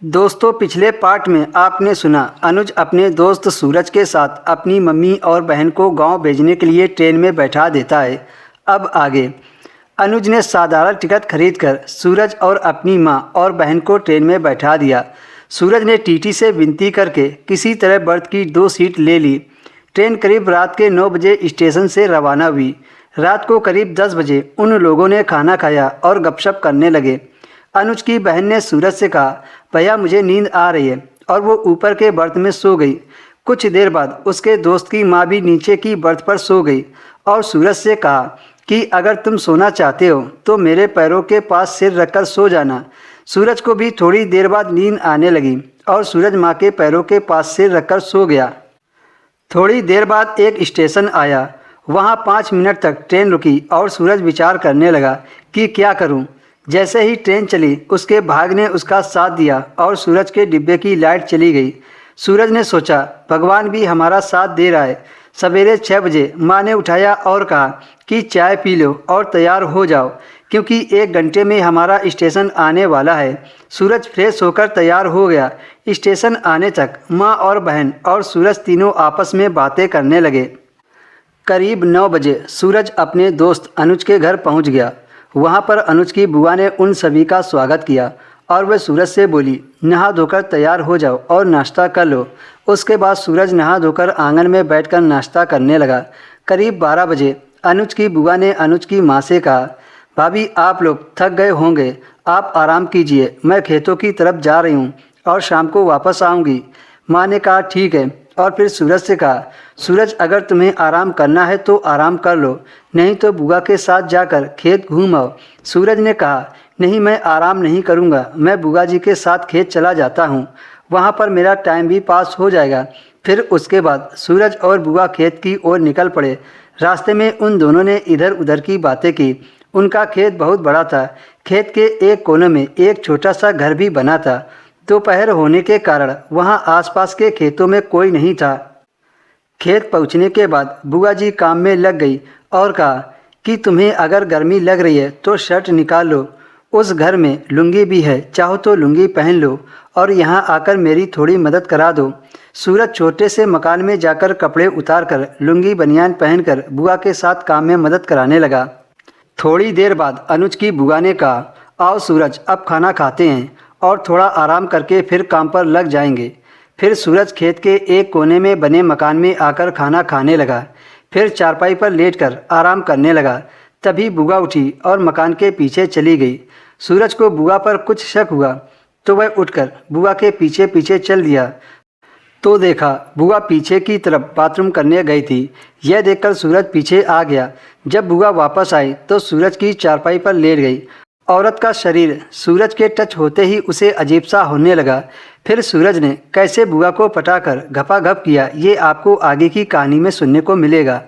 दोस्तों, पिछले पार्ट में आपने सुना अनुज अपने दोस्त सूरज के साथ अपनी मम्मी और बहन को गांव भेजने के लिए ट्रेन में बैठा देता है। अब आगे अनुज ने साधारण टिकट खरीदकर सूरज और अपनी मां और बहन को ट्रेन में बैठा दिया। सूरज ने टीटी से विनती करके किसी तरह बर्थ की 2 सीट ले ली। ट्रेन करीब रात के 9 बजे स्टेशन से रवाना हुई। रात को करीब 10 बजे उन लोगों ने खाना खाया और गपशप करने लगे। अनुज की बहन ने सूरज से कहा, भैया मुझे नींद आ रही है, और वो ऊपर के बर्थ में सो गई। कुछ देर बाद उसके दोस्त की माँ भी नीचे की बर्थ पर सो गई और सूरज से कहा कि अगर तुम सोना चाहते हो तो मेरे पैरों के पास सिर रखकर सो जाना। सूरज को भी थोड़ी देर बाद नींद आने लगी और सूरज माँ के पैरों के पास सिर रखकर सो गया। थोड़ी देर बाद एक स्टेशन आया। वहाँ 5 मिनट तक ट्रेन रुकी और सूरज विचार करने लगा कि क्या करूँ। जैसे ही ट्रेन चली उसके भाग ने उसका साथ दिया और सूरज के डिब्बे की लाइट चली गई। सूरज ने सोचा, भगवान भी हमारा साथ दे रहा है। सवेरे 6 बजे माँ ने उठाया और कहा कि चाय पी लो और तैयार हो जाओ, क्योंकि 1 घंटे में हमारा स्टेशन आने वाला है। सूरज फ्रेश होकर तैयार हो गया। स्टेशन आने तक माँ और बहन और सूरज तीनों आपस में बातें करने लगे। करीब 9 बजे सूरज अपने दोस्त अनुज के घर पहुँच गया। वहाँ पर अनुज की बुआ ने उन सभी का स्वागत किया और वह सूरज से बोली, नहा धोकर तैयार हो जाओ और नाश्ता कर लो। उसके बाद सूरज नहा धोकर आंगन में बैठकर नाश्ता करने लगा। करीब 12 बजे अनुज की बुआ ने अनुज की माँ से कहा, भाभी आप लोग थक गए होंगे, आप आराम कीजिए, मैं खेतों की तरफ जा रही हूँ और शाम को वापस आऊँगी। माँ ने कहा ठीक है, और फिर सूरज से कहा, सूरज अगर तुम्हें आराम करना है तो आराम कर लो, नहीं तो बुआ के साथ जाकर खेत घूम आओ। सूरज ने कहा, नहीं मैं आराम नहीं करूँगा, मैं बुआ जी के साथ खेत चला जाता हूँ, वहाँ पर मेरा टाइम भी पास हो जाएगा। फिर उसके बाद सूरज और बुआ खेत की ओर निकल पड़े। रास्ते में उन दोनों ने इधर उधर की बातें की। उनका खेत बहुत बड़ा था। खेत के एक कोने में एक छोटा सा घर भी बना था। दोपहर होने के कारण वहां आसपास के खेतों में कोई नहीं था। खेत पहुंचने के बाद बुआ जी काम में लग गई और कहा कि तुम्हें अगर गर्मी लग रही है तो शर्ट निकाल लो, उस घर में लुंगी भी है, चाहो तो लुंगी पहन लो और यहाँ आकर मेरी थोड़ी मदद करा दो। सूरज छोटे से मकान में जाकर कपड़े उतार कर लुंगी बनियान पहनकर बुआ के साथ काम में मदद कराने लगा। थोड़ी देर बाद अनुज की बुआ ने कहा, आओ सूरज अब खाना खाते हैं और थोड़ा आराम करके फिर काम पर लग जाएंगे। फिर सूरज खेत के एक कोने में बने मकान में आकर खाना खाने लगा। फिर चारपाई पर लेटकर आराम करने लगा। तभी बुआ उठी और मकान के पीछे चली गई। सूरज को बुआ पर कुछ शक हुआ तो वह उठकर बुआ के पीछे पीछे चल दिया तो देखा बुआ पीछे की तरफ बाथरूम करने गई थी। यह देखकर सूरज पीछे आ गया। जब बुआ वापस आई तो सूरज की चारपाई पर लेट गई। औरत का शरीर सूरज के टच होते ही उसे अजीब सा होने लगा। फिर सूरज ने कैसे बुआ को पटाकर घपाघप किया, ये आपको आगे की कहानी में सुनने को मिलेगा।